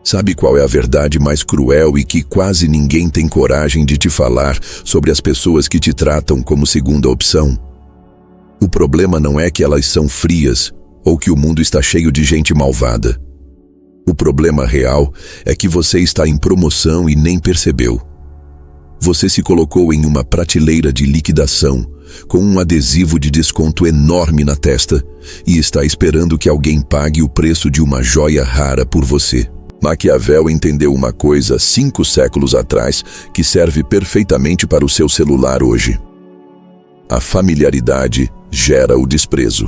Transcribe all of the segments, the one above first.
Sabe qual é a verdade mais cruel e que quase ninguém tem coragem de te falar sobre as pessoas que te tratam como segunda opção? O problema não é que elas são frias ou que o mundo está cheio de gente malvada. O problema real é que você está em promoção e nem percebeu. Você se colocou em uma prateleira de liquidação, com um adesivo de desconto enorme na testa, e está esperando que alguém pague o preço de uma joia rara por você. Maquiavel entendeu uma coisa 5 séculos atrás que serve perfeitamente para o seu celular hoje. A familiaridade gera o desprezo.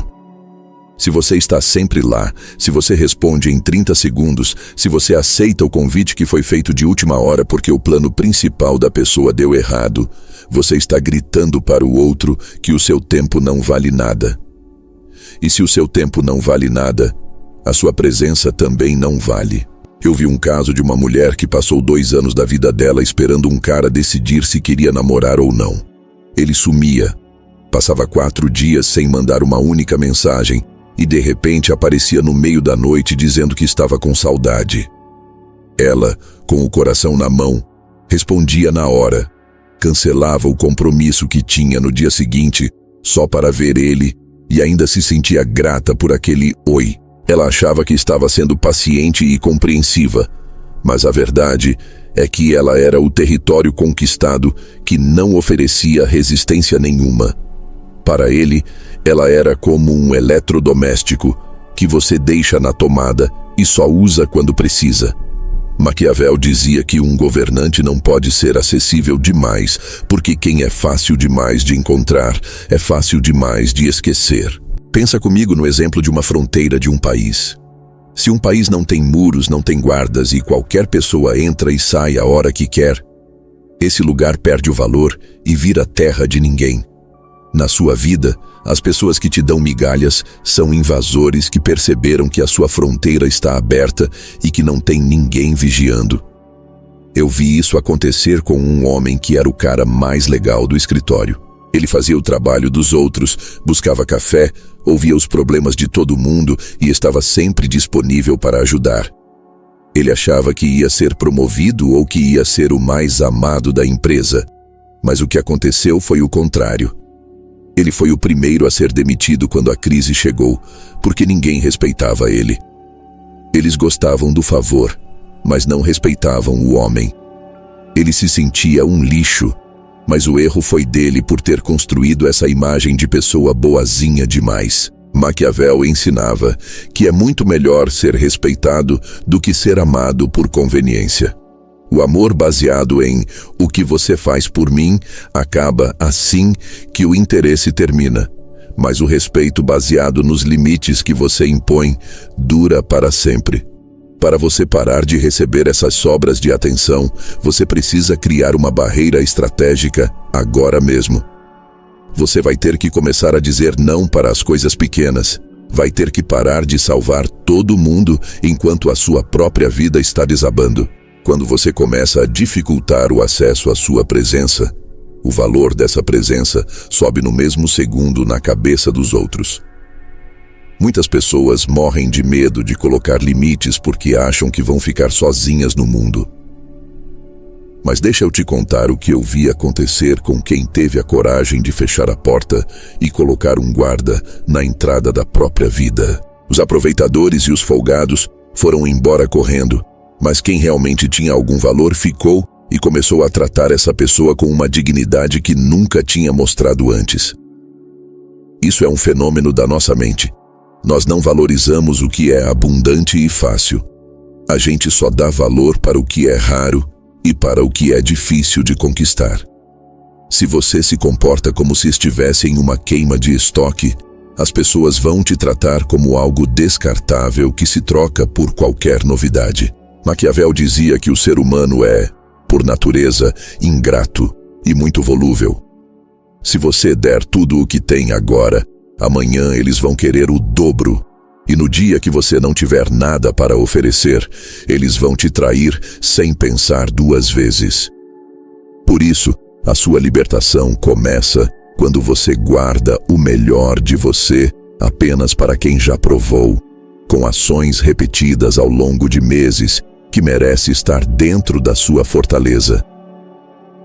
Se você está sempre lá, se você responde em 30 segundos, se você aceita o convite que foi feito de última hora porque o plano principal da pessoa deu errado, você está gritando para o outro que o seu tempo não vale nada. E se o seu tempo não vale nada, a sua presença também não vale. Eu vi um caso de uma mulher que passou 2 anos da vida dela esperando um cara decidir se queria namorar ou não. Ele sumia. Passava 4 dias sem mandar uma única mensagem e de repente aparecia no meio da noite dizendo que estava com saudade. Ela, com o coração na mão, respondia na hora. Cancelava o compromisso que tinha no dia seguinte só para ver ele e ainda se sentia grata por aquele oi. Ela achava que estava sendo paciente e compreensiva, mas a verdade é que ela era o território conquistado que não oferecia resistência nenhuma. Para ele, ela era como um eletrodoméstico que você deixa na tomada e só usa quando precisa. Maquiavel dizia que um governante não pode ser acessível demais, porque quem é fácil demais de encontrar é fácil demais de esquecer. Pensa comigo no exemplo de uma fronteira de um país. Se um país não tem muros, não tem guardas e qualquer pessoa entra e sai a hora que quer, esse lugar perde o valor e vira terra de ninguém. Na sua vida, as pessoas que te dão migalhas são invasores que perceberam que a sua fronteira está aberta e que não tem ninguém vigiando. Eu vi isso acontecer com um homem que era o cara mais legal do escritório. Ele fazia o trabalho dos outros, buscava café, ouvia os problemas de todo mundo e estava sempre disponível para ajudar. Ele achava que ia ser promovido ou que ia ser o mais amado da empresa, mas o que aconteceu foi o contrário. Ele foi o primeiro a ser demitido quando a crise chegou, porque ninguém respeitava ele. Eles gostavam do favor, mas não respeitavam o homem. Ele se sentia um lixo, mas o erro foi dele por ter construído essa imagem de pessoa boazinha demais. Maquiavel ensinava que é muito melhor ser respeitado do que ser amado por conveniência. O amor baseado em "o que você faz por mim" acaba assim que o interesse termina, mas o respeito baseado nos limites que você impõe dura para sempre. Para você parar de receber essas sobras de atenção, você precisa criar uma barreira estratégica agora mesmo. Você vai ter que começar a dizer não para as coisas pequenas. Vai ter que parar de salvar todo mundo enquanto a sua própria vida está desabando. Quando você começa a dificultar o acesso à sua presença, o valor dessa presença sobe no mesmo segundo na cabeça dos outros. Muitas pessoas morrem de medo de colocar limites porque acham que vão ficar sozinhas no mundo. Mas deixa eu te contar o que eu vi acontecer com quem teve a coragem de fechar a porta e colocar um guarda na entrada da própria vida. Os aproveitadores e os folgados foram embora correndo, mas quem realmente tinha algum valor ficou e começou a tratar essa pessoa com uma dignidade que nunca tinha mostrado antes. Isso é um fenômeno da nossa mente. Nós não valorizamos o que é abundante e fácil. A gente só dá valor para o que é raro e para o que é difícil de conquistar. Se você se comporta como se estivesse em uma queima de estoque, as pessoas vão te tratar como algo descartável que se troca por qualquer novidade. Maquiavel dizia que o ser humano é, por natureza, ingrato e muito volúvel. Se você der tudo o que tem agora, amanhã eles vão querer o dobro. E no dia que você não tiver nada para oferecer, eles vão te trair sem pensar 2 vezes. Por isso, a sua libertação começa quando você guarda o melhor de você apenas para quem já provou, com ações repetidas ao longo de meses que merece estar dentro da sua fortaleza.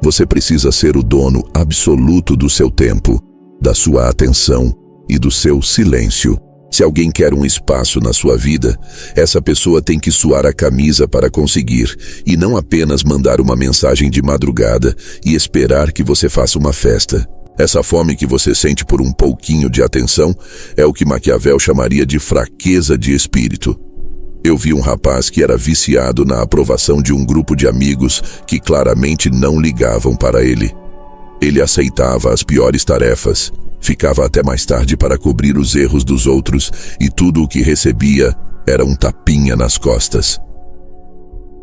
Você precisa ser o dono absoluto do seu tempo, da sua atenção e do seu silêncio. Se alguém quer um espaço na sua vida, essa pessoa tem que suar a camisa para conseguir, e não apenas mandar uma mensagem de madrugada e esperar que você faça uma festa. Essa fome que você sente por um pouquinho de atenção é o que Maquiavel chamaria de fraqueza de espírito. Eu vi um rapaz que era viciado na aprovação de um grupo de amigos que claramente não ligavam para ele. Ele aceitava as piores tarefas, ficava até mais tarde para cobrir os erros dos outros e tudo o que recebia era um tapinha nas costas.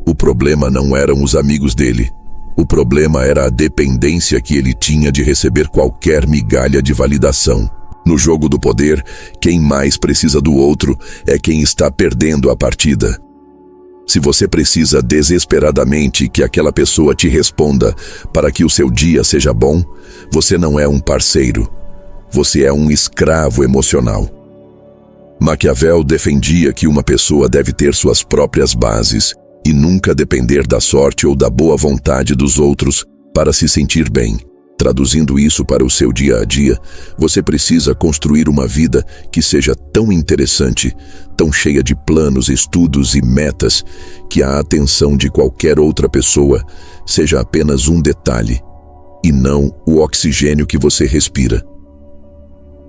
O problema não eram os amigos dele. O problema era a dependência que ele tinha de receber qualquer migalha de validação. No jogo do poder, quem mais precisa do outro é quem está perdendo a partida. Se você precisa desesperadamente que aquela pessoa te responda para que o seu dia seja bom, você não é um parceiro. Você é um escravo emocional. Maquiavel defendia que uma pessoa deve ter suas próprias bases e nunca depender da sorte ou da boa vontade dos outros para se sentir bem. Traduzindo isso para o seu dia a dia, você precisa construir uma vida que seja tão interessante, tão cheia de planos, estudos e metas, que a atenção de qualquer outra pessoa seja apenas um detalhe, e não o oxigênio que você respira.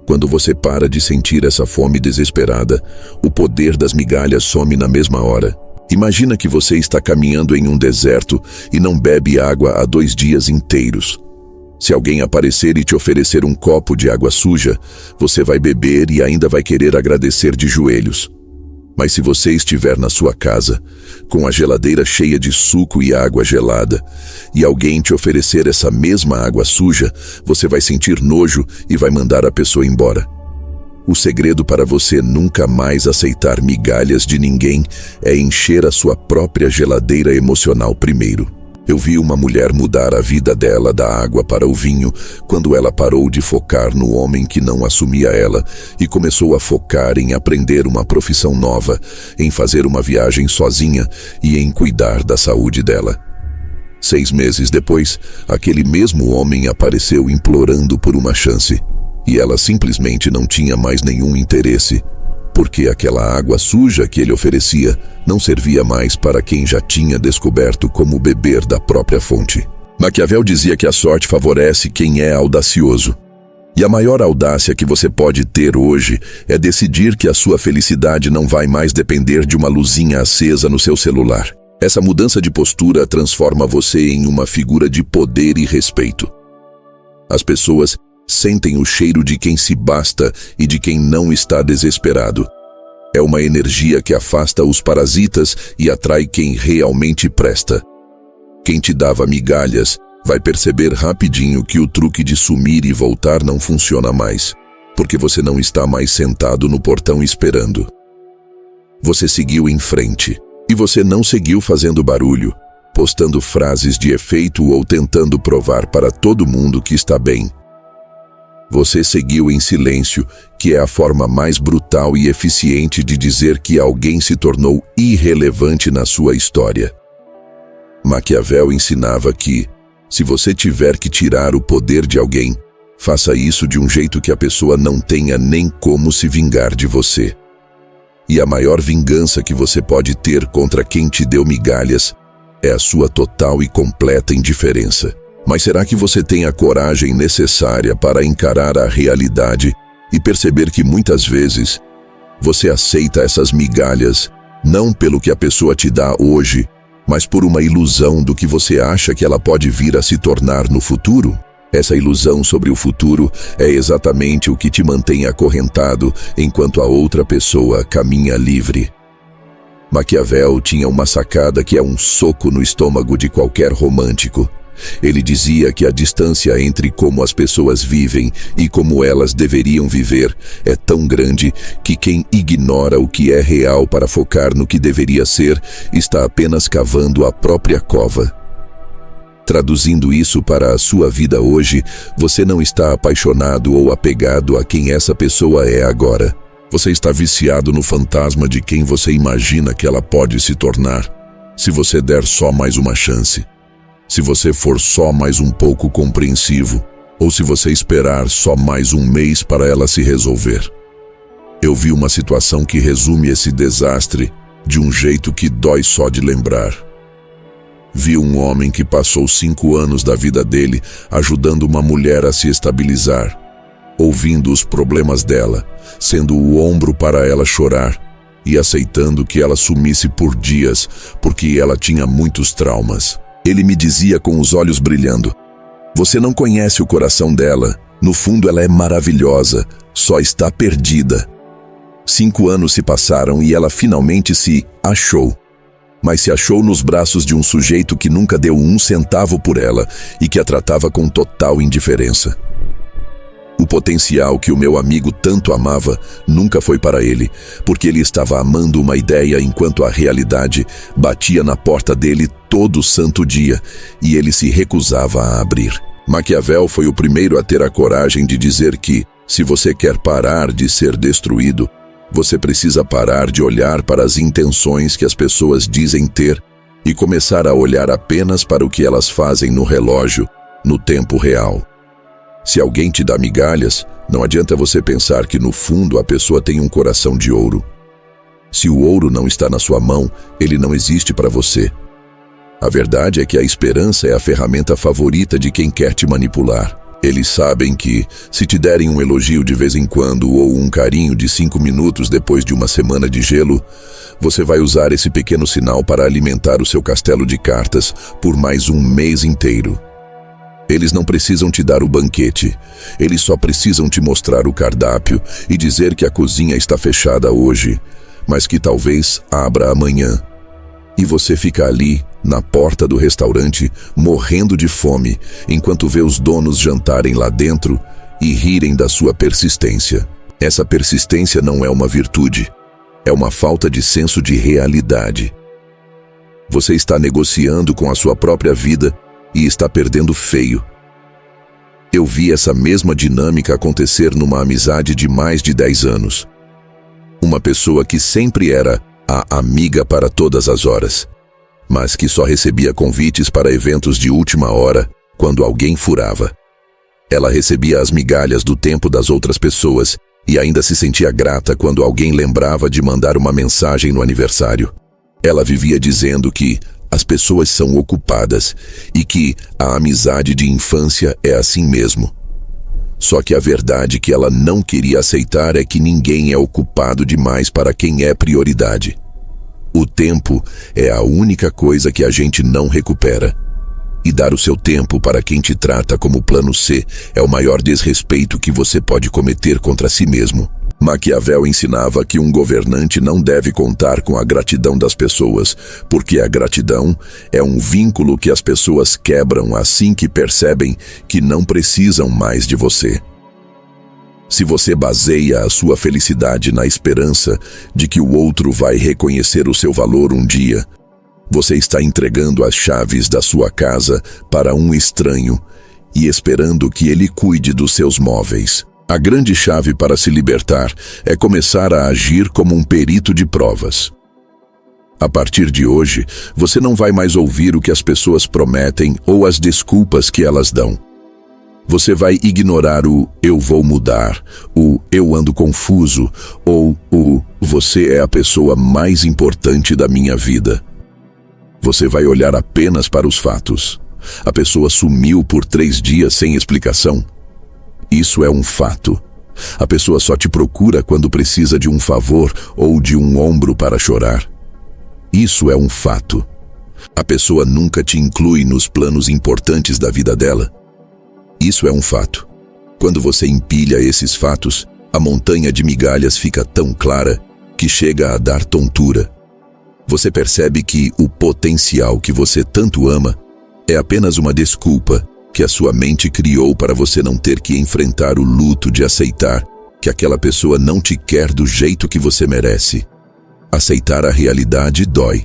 Quando você para de sentir essa fome desesperada, o poder das migalhas some na mesma hora. Imagina que você está caminhando em um deserto e não bebe água há 2 dias inteiros. Se alguém aparecer e te oferecer um copo de água suja, você vai beber e ainda vai querer agradecer de joelhos. Mas se você estiver na sua casa, com a geladeira cheia de suco e água gelada, e alguém te oferecer essa mesma água suja, você vai sentir nojo e vai mandar a pessoa embora. O segredo para você nunca mais aceitar migalhas de ninguém é encher a sua própria geladeira emocional primeiro. Eu vi uma mulher mudar a vida dela da água para o vinho quando ela parou de focar no homem que não assumia ela e começou a focar em aprender uma profissão nova, em fazer uma viagem sozinha e em cuidar da saúde dela. 6 meses depois, aquele mesmo homem apareceu implorando por uma chance. E ela simplesmente não tinha mais nenhum interesse, porque aquela água suja que ele oferecia não servia mais para quem já tinha descoberto como beber da própria fonte. Maquiavel dizia que a sorte favorece quem é audacioso. E a maior audácia que você pode ter hoje é decidir que a sua felicidade não vai mais depender de uma luzinha acesa no seu celular. Essa mudança de postura transforma você em uma figura de poder e respeito. As pessoas sentem o cheiro de quem se basta e de quem não está desesperado. É uma energia que afasta os parasitas e atrai quem realmente presta. Quem te dava migalhas vai perceber rapidinho que o truque de sumir e voltar não funciona mais, porque você não está mais sentado no portão esperando. Você seguiu em frente, e você não seguiu fazendo barulho, postando frases de efeito ou tentando provar para todo mundo que está bem. Você seguiu em silêncio, que é a forma mais brutal e eficiente de dizer que alguém se tornou irrelevante na sua história. Maquiavel ensinava que, se você tiver que tirar o poder de alguém, faça isso de um jeito que a pessoa não tenha nem como se vingar de você. E a maior vingança que você pode ter contra quem te deu migalhas é a sua total e completa indiferença. Mas será que você tem a coragem necessária para encarar a realidade e perceber que muitas vezes você aceita essas migalhas não pelo que a pessoa te dá hoje, mas por uma ilusão do que você acha que ela pode vir a se tornar no futuro? Essa ilusão sobre o futuro é exatamente o que te mantém acorrentado enquanto a outra pessoa caminha livre. Maquiavel tinha uma sacada que é um soco no estômago de qualquer romântico. Ele dizia que a distância entre como as pessoas vivem e como elas deveriam viver é tão grande que quem ignora o que é real para focar no que deveria ser está apenas cavando a própria cova. Traduzindo isso para a sua vida hoje, você não está apaixonado ou apegado a quem essa pessoa é agora. Você está viciado no fantasma de quem você imagina que ela pode se tornar. Se você der só mais uma chance, se você for só mais um pouco compreensivo, ou se você esperar só mais um mês para ela se resolver. Eu vi uma situação que resume esse desastre de um jeito que dói só de lembrar. Vi um homem que passou 5 anos da vida dele ajudando uma mulher a se estabilizar, ouvindo os problemas dela, sendo o ombro para ela chorar e aceitando que ela sumisse por dias porque ela tinha muitos traumas. Ele me dizia com os olhos brilhando: "Você não conhece o coração dela. No fundo ela é maravilhosa, só está perdida." 5 anos se passaram e ela finalmente se achou. Mas se achou nos braços de um sujeito que nunca deu 1 centavo por ela e que a tratava com total indiferença. O potencial que o meu amigo tanto amava nunca foi para ele, porque ele estava amando uma ideia enquanto a realidade batia na porta dele todo santo dia e ele se recusava a abrir. Maquiavel foi o primeiro a ter a coragem de dizer que, se você quer parar de ser destruído, você precisa parar de olhar para as intenções que as pessoas dizem ter e começar a olhar apenas para o que elas fazem no relógio, no tempo real. Se alguém te dá migalhas, não adianta você pensar que no fundo a pessoa tem um coração de ouro. Se o ouro não está na sua mão, ele não existe para você. A verdade é que a esperança é a ferramenta favorita de quem quer te manipular. Eles sabem que, se te derem um elogio de vez em quando ou um carinho de 5 minutos depois de uma semana de gelo, você vai usar esse pequeno sinal para alimentar o seu castelo de cartas por mais um mês inteiro. Eles não precisam te dar o banquete, eles só precisam te mostrar o cardápio e dizer que a cozinha está fechada hoje, mas que talvez abra amanhã. E você fica ali, na porta do restaurante, morrendo de fome, enquanto vê os donos jantarem lá dentro e rirem da sua persistência. Essa persistência não é uma virtude, é uma falta de senso de realidade. Você está negociando com a sua própria vida e está perdendo feio. Eu vi essa mesma dinâmica acontecer numa amizade de mais de 10 anos. Uma pessoa que sempre era a amiga para todas as horas, mas que só recebia convites para eventos de última hora quando alguém furava. Ela recebia as migalhas do tempo das outras pessoas e ainda se sentia grata quando alguém lembrava de mandar uma mensagem no aniversário. Ela vivia dizendo que as pessoas são ocupadas e que a amizade de infância é assim mesmo. Só que a verdade que ela não queria aceitar é que ninguém é ocupado demais para quem é prioridade. O tempo é a única coisa que a gente não recupera. E dar o seu tempo para quem te trata como plano C é o maior desrespeito que você pode cometer contra si mesmo. Maquiavel ensinava que um governante não deve contar com a gratidão das pessoas, porque a gratidão é um vínculo que as pessoas quebram assim que percebem que não precisam mais de você. Se você baseia a sua felicidade na esperança de que o outro vai reconhecer o seu valor um dia, você está entregando as chaves da sua casa para um estranho e esperando que ele cuide dos seus móveis. A grande chave para se libertar é começar a agir como um perito de provas. A partir de hoje, você não vai mais ouvir o que as pessoas prometem ou as desculpas que elas dão. Você vai ignorar o "eu vou mudar", o "eu ando confuso" ou o "você é a pessoa mais importante da minha vida". Você vai olhar apenas para os fatos. A pessoa sumiu por 3 dias sem explicação. Isso é um fato. A pessoa só te procura quando precisa de um favor ou de um ombro para chorar. Isso é um fato. A pessoa nunca te inclui nos planos importantes da vida dela. Isso é um fato. Quando você empilha esses fatos, a montanha de migalhas fica tão clara que chega a dar tontura. Você percebe que o potencial que você tanto ama é apenas uma desculpa que a sua mente criou para você não ter que enfrentar o luto de aceitar que aquela pessoa não te quer do jeito que você merece. Aceitar a realidade dói,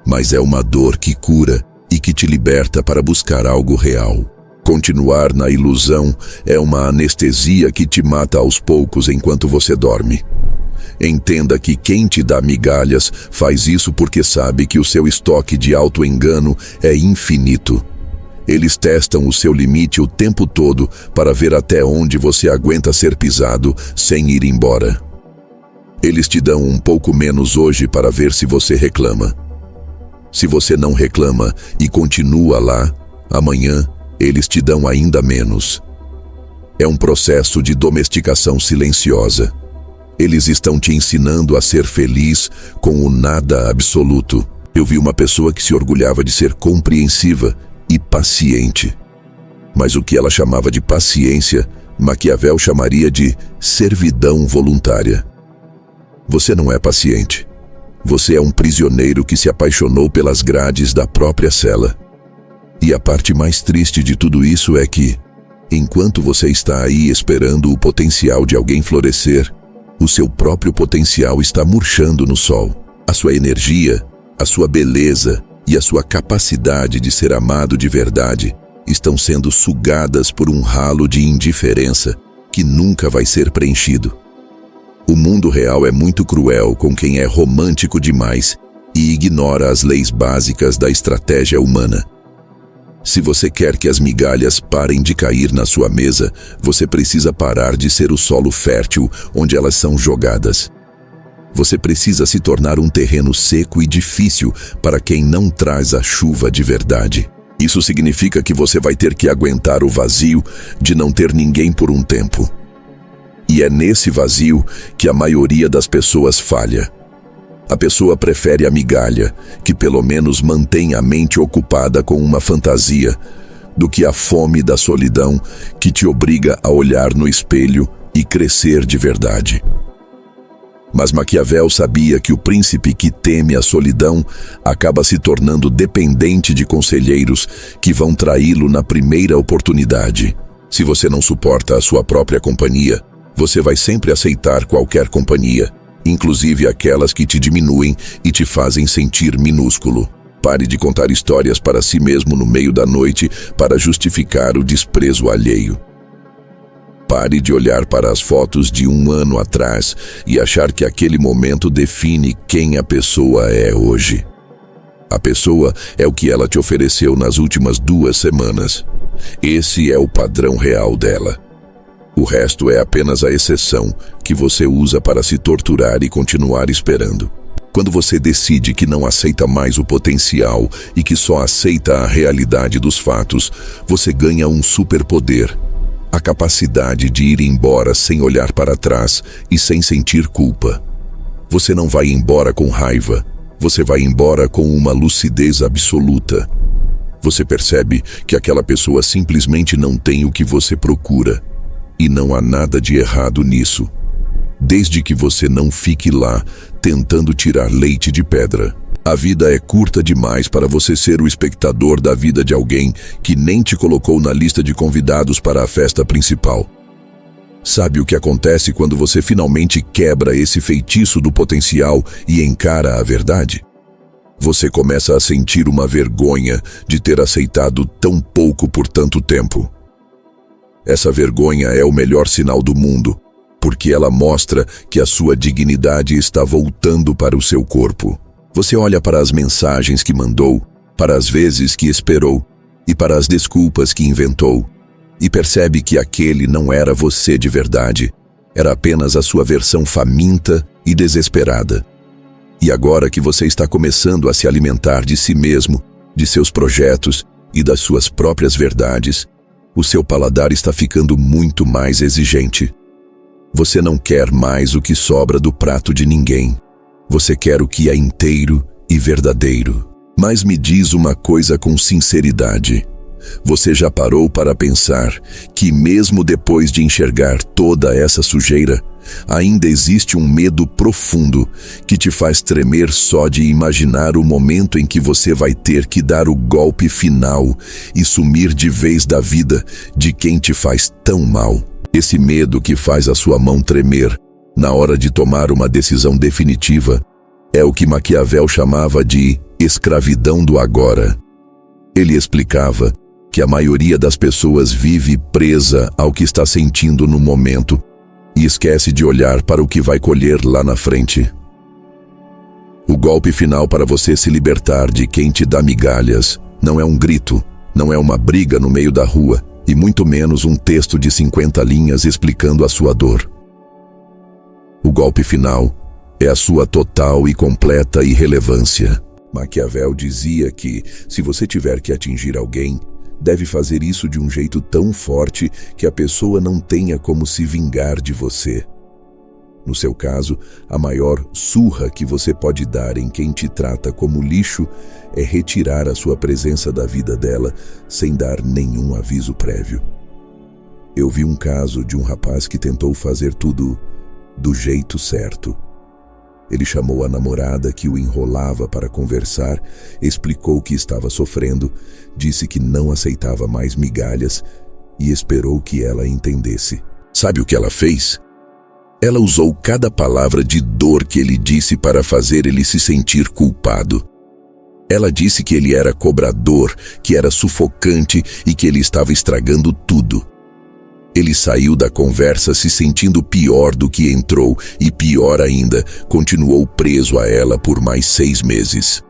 mas é uma dor que cura e que te liberta para buscar algo real. Continuar na ilusão é uma anestesia que te mata aos poucos enquanto você dorme. Entenda que quem te dá migalhas faz isso porque sabe que o seu estoque de auto-engano é infinito. Eles testam o seu limite o tempo todo para ver até onde você aguenta ser pisado sem ir embora. Eles te dão um pouco menos hoje para ver se você reclama. Se você não reclama e continua lá, amanhã eles te dão ainda menos. É um processo de domesticação silenciosa. Eles estão te ensinando a ser feliz com o nada absoluto. Eu vi uma pessoa que se orgulhava de ser compreensiva e paciente. Mas o que ela chamava de paciência, Maquiavel chamaria de servidão voluntária. Você não é paciente. Você é um prisioneiro que se apaixonou pelas grades da própria cela. E a parte mais triste de tudo isso é que, enquanto você está aí esperando o potencial de alguém florescer, o seu próprio potencial está murchando no sol. A sua energia, a sua beleza e a sua capacidade de ser amado de verdade estão sendo sugadas por um ralo de indiferença que nunca vai ser preenchido. O mundo real é muito cruel com quem é romântico demais e ignora as leis básicas da estratégia humana. Se você quer que as migalhas parem de cair na sua mesa, você precisa parar de ser o solo fértil onde elas são jogadas. Você precisa se tornar um terreno seco e difícil para quem não traz a chuva de verdade. Isso significa que você vai ter que aguentar o vazio de não ter ninguém por um tempo. E é nesse vazio que a maioria das pessoas falha. A pessoa prefere a migalha, que pelo menos mantém a mente ocupada com uma fantasia, do que a fome da solidão que te obriga a olhar no espelho e crescer de verdade. Mas Maquiavel sabia que o príncipe que teme a solidão acaba se tornando dependente de conselheiros que vão traí-lo na primeira oportunidade. Se você não suporta a sua própria companhia, você vai sempre aceitar qualquer companhia, inclusive aquelas que te diminuem e te fazem sentir minúsculo. Pare de contar histórias para si mesmo no meio da noite para justificar o desprezo alheio. Pare de olhar para as fotos de um ano atrás e achar que aquele momento define quem a pessoa é hoje. A pessoa é o que ela te ofereceu nas últimas 2 semanas. Esse é o padrão real dela. O resto é apenas a exceção que você usa para se torturar e continuar esperando. Quando você decide que não aceita mais o potencial e que só aceita a realidade dos fatos, você ganha um superpoder. A capacidade de ir embora sem olhar para trás e sem sentir culpa. Você não vai embora com raiva, você vai embora com uma lucidez absoluta. Você percebe que aquela pessoa simplesmente não tem o que você procura. E não há nada de errado nisso, desde que você não fique lá tentando tirar leite de pedra. A vida é curta demais para você ser o espectador da vida de alguém que nem te colocou na lista de convidados para a festa principal. Sabe o que acontece quando você finalmente quebra esse feitiço do potencial e encara a verdade? Você começa a sentir uma vergonha de ter aceitado tão pouco por tanto tempo. Essa vergonha é o melhor sinal do mundo, porque ela mostra que a sua dignidade está voltando para o seu corpo. Você olha para as mensagens que mandou, para as vezes que esperou e para as desculpas que inventou, e percebe que aquele não era você de verdade, era apenas a sua versão faminta e desesperada. E agora que você está começando a se alimentar de si mesmo, de seus projetos e das suas próprias verdades, o seu paladar está ficando muito mais exigente. Você não quer mais o que sobra do prato de ninguém. Você quer o que é inteiro e verdadeiro. Mas me diz uma coisa com sinceridade. Você já parou para pensar que mesmo depois de enxergar toda essa sujeira, ainda existe um medo profundo que te faz tremer só de imaginar o momento em que você vai ter que dar o golpe final e sumir de vez da vida de quem te faz tão mal? Esse medo que faz a sua mão tremer na hora de tomar uma decisão definitiva é o que Maquiavel chamava de escravidão do agora. Ele explicava que a maioria das pessoas vive presa ao que está sentindo no momento, e esquece de olhar para o que vai colher lá na frente. O golpe final para você se libertar de quem te dá migalhas não é um grito, não é uma briga no meio da rua, e muito menos um texto de 50 linhas explicando a sua dor. O golpe final é a sua total e completa irrelevância. Maquiavel dizia que, se você tiver que atingir alguém, deve fazer isso de um jeito tão forte que a pessoa não tenha como se vingar de você. No seu caso, a maior surra que você pode dar em quem te trata como lixo é retirar a sua presença da vida dela sem dar nenhum aviso prévio. Eu vi um caso de um rapaz que tentou fazer tudo do jeito certo. Ele chamou a namorada que o enrolava para conversar, explicou que estava sofrendo, disse que não aceitava mais migalhas e esperou que ela entendesse. Sabe o que ela fez? Ela usou cada palavra de dor que ele disse para fazer ele se sentir culpado. Ela disse que ele era cobrador, que era sufocante e que ele estava estragando tudo. Ele saiu da conversa se sentindo pior do que entrou e, pior ainda, continuou preso a ela por mais 6 meses.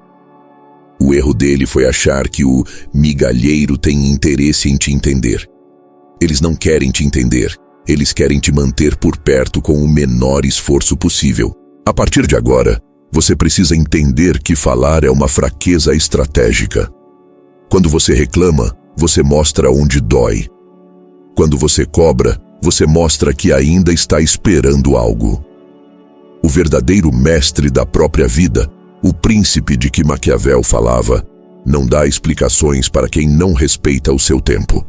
O erro dele foi achar que o migalheiro tem interesse em te entender. Eles não querem te entender. Eles querem te manter por perto com o menor esforço possível. A partir de agora, você precisa entender que falar é uma fraqueza estratégica. Quando você reclama, você mostra onde dói. Quando você cobra, você mostra que ainda está esperando algo. O verdadeiro mestre da própria vida, o príncipe de que Maquiavel falava, não dá explicações para quem não respeita o seu tempo.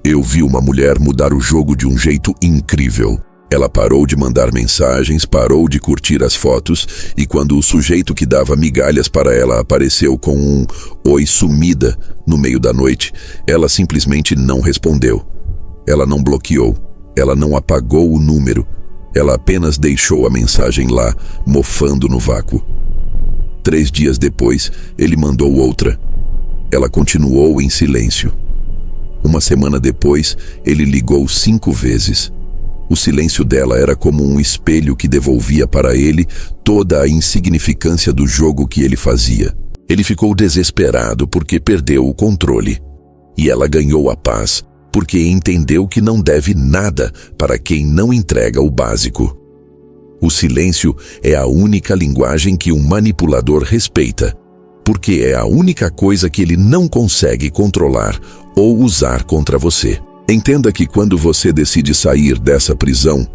Eu vi uma mulher mudar o jogo de um jeito incrível. Ela parou de mandar mensagens, parou de curtir as fotos, e quando o sujeito que dava migalhas para ela apareceu com um "Oi, sumida" no meio da noite, ela simplesmente não respondeu. Ela não bloqueou, ela não apagou o número, ela apenas deixou a mensagem lá, mofando no vácuo. 3 dias depois, ele mandou outra. Ela continuou em silêncio. 1 semana depois, ele ligou 5 vezes. O silêncio dela era como um espelho que devolvia para ele toda a insignificância do jogo que ele fazia. Ele ficou desesperado porque perdeu o controle. E ela ganhou a paz, porque entendeu que não deve nada para quem não entrega o básico. O silêncio é a única linguagem que um manipulador respeita, porque é a única coisa que ele não consegue controlar ou usar contra você. Entenda que quando você decide sair dessa prisão,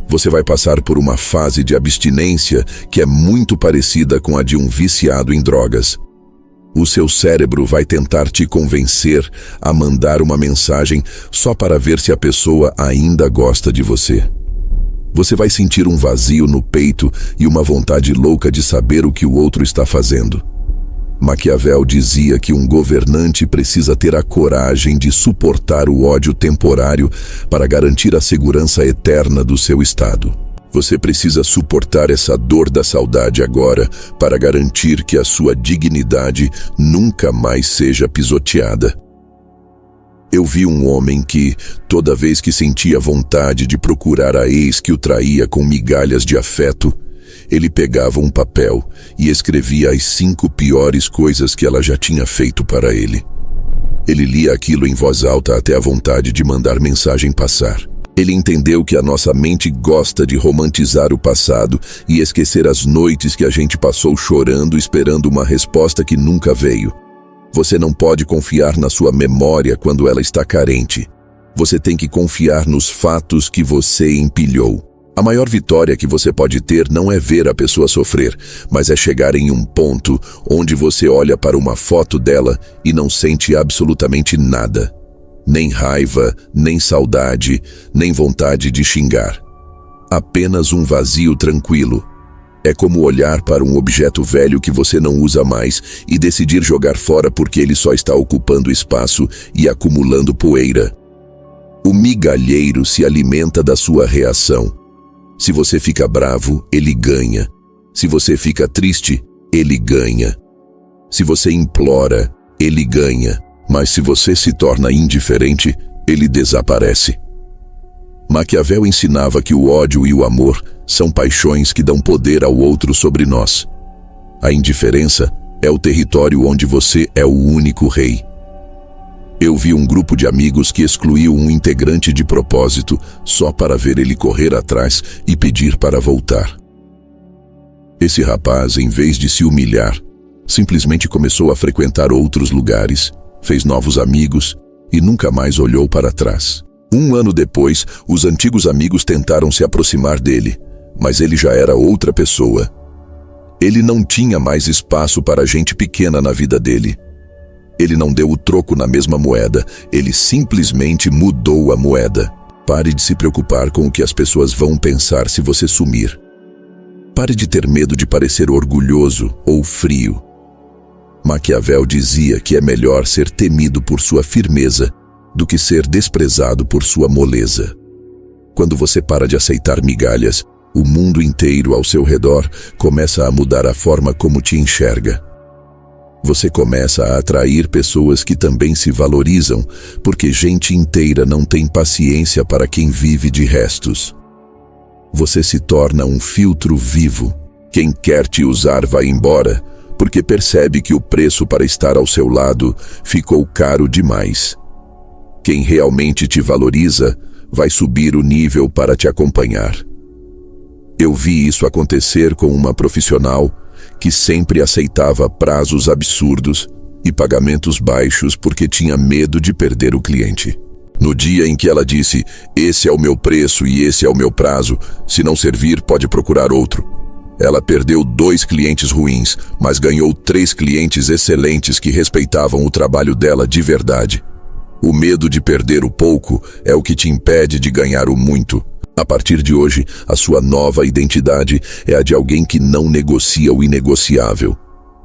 você vai passar por uma fase de abstinência que é muito parecida com a de um viciado em drogas. O seu cérebro vai tentar te convencer a mandar uma mensagem só para ver se a pessoa ainda gosta de você. Você vai sentir um vazio no peito e uma vontade louca de saber o que o outro está fazendo. Maquiavel dizia que um governante precisa ter a coragem de suportar o ódio temporário para garantir a segurança eterna do seu estado. Você precisa suportar essa dor da saudade agora para garantir que a sua dignidade nunca mais seja pisoteada. Eu vi um homem que, toda vez que sentia vontade de procurar a ex que o traía com migalhas de afeto, ele pegava um papel e escrevia as 5 piores coisas que ela já tinha feito para ele. Ele lia aquilo em voz alta até a vontade de mandar mensagem passar. Ele entendeu que a nossa mente gosta de romantizar o passado e esquecer as noites que a gente passou chorando esperando uma resposta que nunca veio. Você não pode confiar na sua memória quando ela está carente. Você tem que confiar nos fatos que você empilhou. A maior vitória que você pode ter não é ver a pessoa sofrer, mas é chegar em um ponto onde você olha para uma foto dela e não sente absolutamente nada. Nem raiva, nem saudade, nem vontade de xingar. Apenas um vazio tranquilo. É como olhar para um objeto velho que você não usa mais e decidir jogar fora porque ele só está ocupando espaço e acumulando poeira. O migalheiro se alimenta da sua reação. Se você fica bravo, ele ganha. Se você fica triste, ele ganha. Se você implora, ele ganha. Mas se você se torna indiferente, ele desaparece. Maquiavel ensinava que o ódio e o amor são paixões que dão poder ao outro sobre nós. A indiferença é o território onde você é o único rei. Eu vi um grupo de amigos que excluiu um integrante de propósito só para ver ele correr atrás e pedir para voltar. Esse rapaz, em vez de se humilhar, simplesmente começou a frequentar outros lugares, fez novos amigos e nunca mais olhou para trás. 1 ano depois, os antigos amigos tentaram se aproximar dele, mas ele já era outra pessoa. Ele não tinha mais espaço para gente pequena na vida dele. Ele não deu o troco na mesma moeda, ele simplesmente mudou a moeda. Pare de se preocupar com o que as pessoas vão pensar se você sumir. Pare de ter medo de parecer orgulhoso ou frio. Maquiavel dizia que é melhor ser temido por sua firmeza do que ser desprezado por sua moleza. Quando você para de aceitar migalhas, o mundo inteiro ao seu redor começa a mudar a forma como te enxerga. Você começa a atrair pessoas que também se valorizam, porque gente inteira não tem paciência para quem vive de restos. Você se torna um filtro vivo. Quem quer te usar vai embora, porque percebe que o preço para estar ao seu lado ficou caro demais. Quem realmente te valoriza vai subir o nível para te acompanhar. Eu vi isso acontecer com uma profissional que sempre aceitava prazos absurdos e pagamentos baixos porque tinha medo de perder o cliente. No dia em que ela disse, esse é o meu preço e esse é o meu prazo, se não servir pode procurar outro. Ela perdeu 2 clientes ruins, mas ganhou 3 clientes excelentes que respeitavam o trabalho dela de verdade. O medo de perder o pouco é o que te impede de ganhar o muito. A partir de hoje, a sua nova identidade é a de alguém que não negocia o inegociável.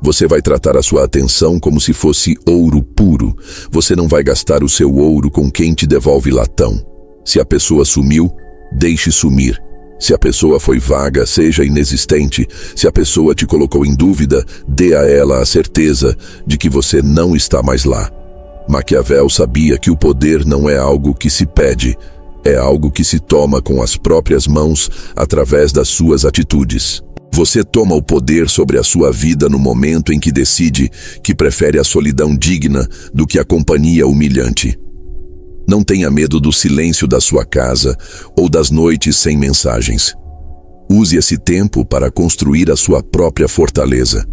Você vai tratar a sua atenção como se fosse ouro puro. Você não vai gastar o seu ouro com quem te devolve latão. Se a pessoa sumiu, deixe sumir. Se a pessoa foi vaga, seja inexistente. Se a pessoa te colocou em dúvida, dê a ela a certeza de que você não está mais lá. Maquiavel sabia que o poder não é algo que se pede, é algo que se toma com as próprias mãos através das suas atitudes. Você toma o poder sobre a sua vida no momento em que decide que prefere a solidão digna do que a companhia humilhante. Não tenha medo do silêncio da sua casa ou das noites sem mensagens. Use esse tempo para construir a sua própria fortaleza,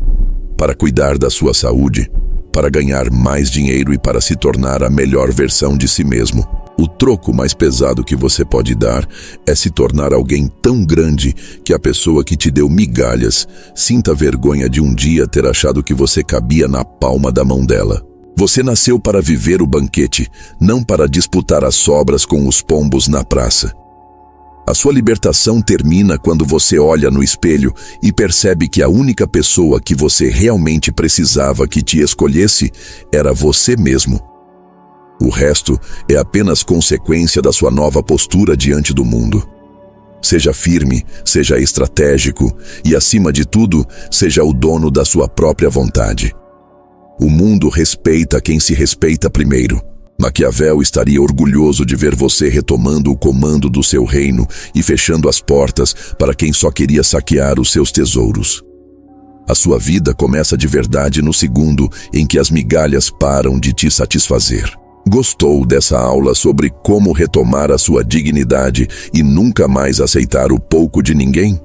para cuidar da sua saúde, para ganhar mais dinheiro e para se tornar a melhor versão de si mesmo. O troco mais pesado que você pode dar é se tornar alguém tão grande que a pessoa que te deu migalhas sinta vergonha de um dia ter achado que você cabia na palma da mão dela. Você nasceu para viver o banquete, não para disputar as sobras com os pombos na praça. A sua libertação termina quando você olha no espelho e percebe que a única pessoa que você realmente precisava que te escolhesse era você mesmo. O resto é apenas consequência da sua nova postura diante do mundo. Seja firme, seja estratégico e, acima de tudo, seja o dono da sua própria vontade. O mundo respeita quem se respeita primeiro. Maquiavel estaria orgulhoso de ver você retomando o comando do seu reino e fechando as portas para quem só queria saquear os seus tesouros. A sua vida começa de verdade no segundo em que as migalhas param de te satisfazer. Gostou dessa aula sobre como retomar a sua dignidade e nunca mais aceitar o pouco de ninguém?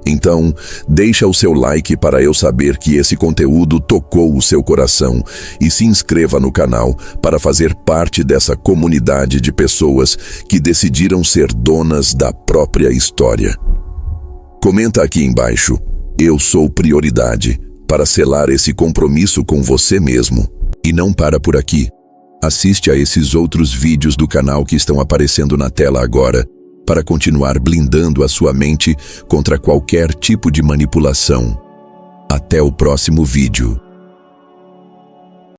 Então, deixa o seu like para eu saber que esse conteúdo tocou o seu coração e se inscreva no canal para fazer parte dessa comunidade de pessoas que decidiram ser donas da própria história. Comenta aqui embaixo, eu sou prioridade, para selar esse compromisso com você mesmo. E não para por aqui. Assiste a esses outros vídeos do canal que estão aparecendo na tela agora, para continuar blindando a sua mente contra qualquer tipo de manipulação. Até o próximo vídeo.